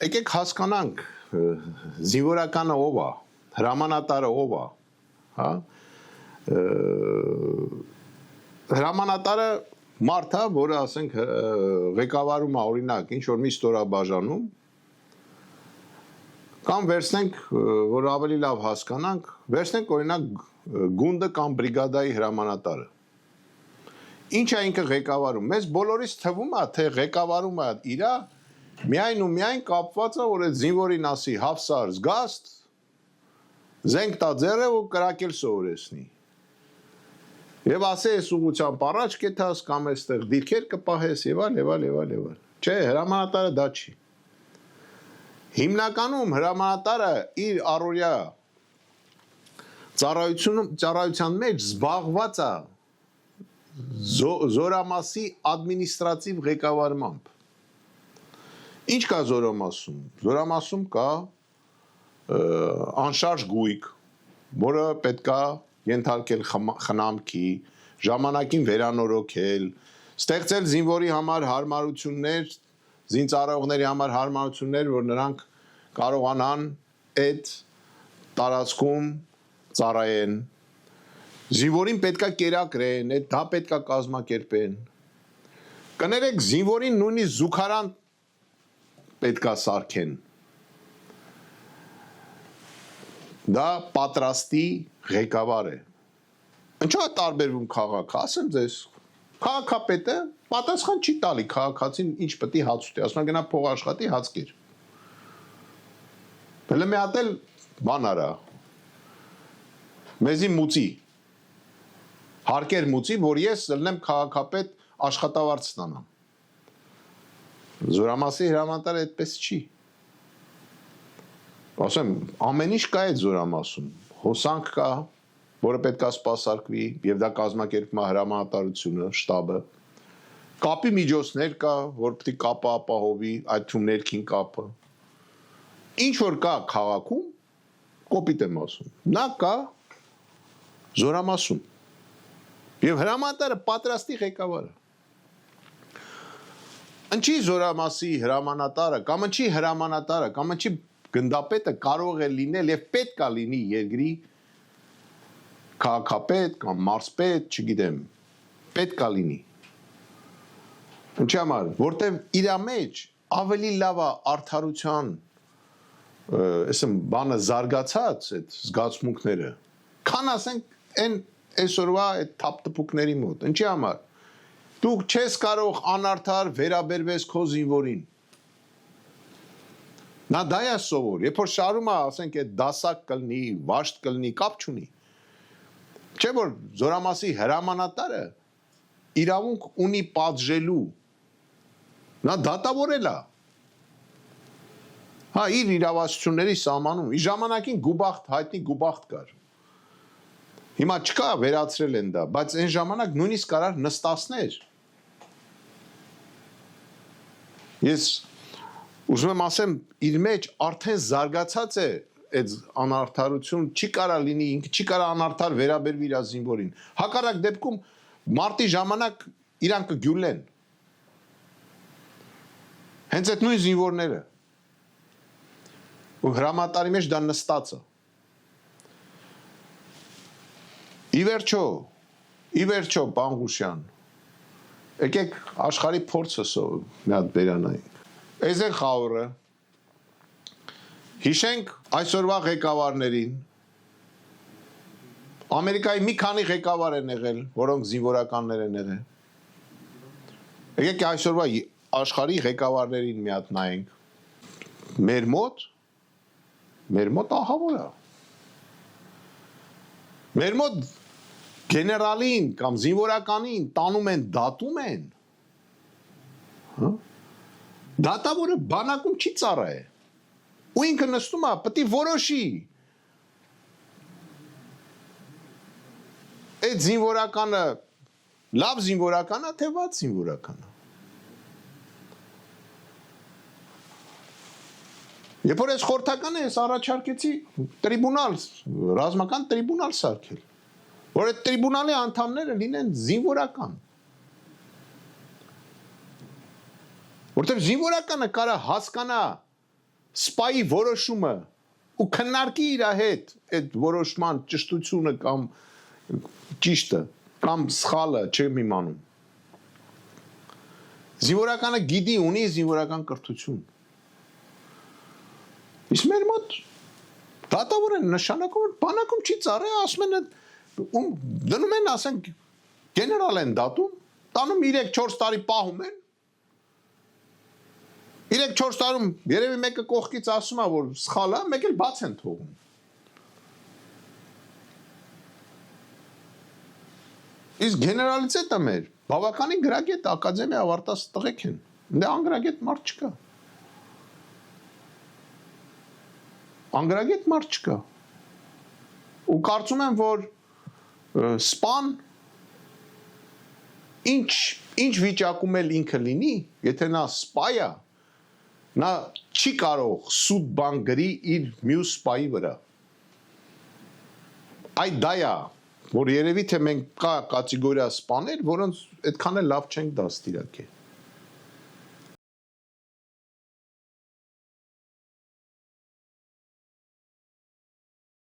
Եկեք հասկանանք զինվորականը ով է, հրամանատարը ով է, հա? Հրամանատարը մարդ է, որը ասենք ղեկավարում է օրինակ ինչ որ մի ստորաբաժանում կամ վերցնենք, որ ավելի լավ հասկանանք, վերցնենք օրինակ գունդը կամ բրիգադայի հրամանատարը։ Ինչ է ինքը ղեկավարում։ Մեզ բոլորից թվում է, թե ղեկավարումը իրա միայն ու միայն կապված է, որ այդ զինվորին ասի Հաֆսար զգաստ, զենք տա ձեռը ու կրակել սովորեցնի։ Եվ ասե այս ուղղությամբ առաջ կեթաս կամ այստեղ դիրքեր կպահես եւ այլ եւ այլ եւ այլ եւ այլ։ Չէ, հրամանատարը դա չի։ Հիմնականում հրամանատարը իր առօրյա ծառայության մեջ զբաղված է զորամասի ադմինիստրատիվ ղեկավարմամբ։ Ինչ կա զորամասում։ Զորամասում կա անշարժ գույք, որը պետքա ենթարկել խնամքի, ժամանակին վերանորոգել, ստեղծել զինվորի համար հարմարություններ, զինծառայողների համար հարմարություններ, որ նրանք կարողանան այդ տարածքում ծառայեն։ Զինվորին պետքա կերակրեն, դա պետքա կազմակերպեն։ Կներեք, զինվորին նույնիսկ զուգարան պետքա սարքեն։ Դա պատրաստի ղեկավար է։ Ինչու է տարբերվում քաղաքը, ասեմ ձեզ, քաղաքապետը պատասխան չի տալի քաղաքացին ինչ պետք է հաց ուտի, ասում է գնա փող աշխատի, հաց կեր։ Հələ մի հատ էլ բան արա։ Մեզի մուծի։ Հարկեր մուծի, որ ես ելնեմ քաղաքապետ աշխատավարձ ստանամ։ Զորամասի հրամանատարը այդպես չի։ Ասեմ, ամեն ինչ կա այդ զորամասում, հոսանք կա, որը պետք է սպասարկվի, եւ դա կազմակերպում է հրամանատարությունը, շտաբը։ Կապի միջոցներ կա, որ պետք է կապը ապահովի, այդ թվում ներքին կապը։ Ինչ որ կա քաղաքում, կոպիտ եմ ասում, նա կա զորամասում։ Եվ հրամանատարը պատրաստի ղեկավարը։ Ինչի զորամասի հրամանատարը, կամ ինչի հրամանատարը, կամ ինչի գնդապետը կարող է լինել եւ պետք է լինի երկրի քաղաքապետ կամ մարզպետ, չգիտեմ, պետք է լինի։ Ինչի համար, որտեվ իր մեջ ավելի լավ է արդարության, ասեմ, բանը զարգացած այդ զգացմունքները, քան ասենք այն այսօրվա այդ թափտպուկների մոտ։ Ինչի համար։ Դու չես կարող անարդար վերաբերվես քո զինվորին։ Նա դա է սովոր, երբ որ շարում է, ասենք, այդ դասակ կլնի, վաշտ կլնի, կապ չունի։ Չէ՞ որ զորամասի հրամանատարը իրավունք ունի պատժելու։ Նա դատավորել է։ Հա, իր իրավասությունների սահմանում, իր ժամանակին գուբախտ, հայտնի գուբախտ կար։ Հիմա չկա, վերացրել են դա, բայց այն ժամանակ նույնիսկ կարար նստասներ։ Ես ուզում եմ ասեմ, իր մեջ արդեն զարգացած է այդ անարդարություն, չի կարա լինի, ինքը չի կարա անարդար վերաբերվի իր զինվորին։ Հակառակ դեպքում մարտի ժամանակ իրանք կգյուլեն։ Հենց այդ նույն զինվորները։ Ու հրամանատարի մեջ դա նստած է։ Ի վերջո, պան Ղուշյան, եկեք աշխարհի փորձը մի հատ բերանայինք։ Էզեն Խաուրը, հիշենք այսօրվա ղեկավարներին, Ամերիկայի մի քանի ղեկավար են եղել, որոնք զինվորականներ են եղել։ Եկեք այսօրվա աշխարհի ղեկավարներին մի հատ նայենք։ Մեր մոտ ահավոր է։ Մեր մոտ գեներալին կամ զինվորականին տանում են, դատում են։ Հա? Դատավորը բանակում չի ծառայ։ Ու ինքը նստում է, պետք է որոշի։ Այդ զինվորականը լավ զինվորական է, թե վատ զինվորական է։ Երբ որ ես խորհրդականը ես առաջարկեցի տրիբունալ, ռազմական տրիբունալ սարքել, որ այդ տրիբունալի անդամները լինեն զինվորական։ Որտեղ զինվորականը կարա հասկանա սպայի որոշումը ու քննարկի իր հետ այդ որոշման ճշտությունը կամ ճիշտը կամ սխալը չեմ իմանում։ Զինվորականը գիտի ունի զինվորական կրթություն։ Իսկ մեր մոտ դատավորը նշանակում բանակում չի ծառայ, ասում են դնում են, ասենք գեներալ են դատում, տանում 3-4 տարի պահում են։ 3-4 տարում երևի մեկը կողքից ասում է, որ սխալ է, մեկ էլ բաց են թողում։ Իսկ գեներալիտետը մեր բավականին գրագետ ակադեմիա ավարտած տղեկ են։ Դե անգրագետ մարդ չկա։ Անգրագետ մարդ չկա։ Ու կարծում եմ, որ սպան ինչ վիճակում էլ ինքը լինի, եթե նա սպա է, նա չի կարող սուտ բան գրի իր մյուս սպայի վրա։ Այդ դա է, որ երևի թե մենք կա կատեգորիա սպաներ, որոնց այդքան էլ լավ չենք դաստիարակել։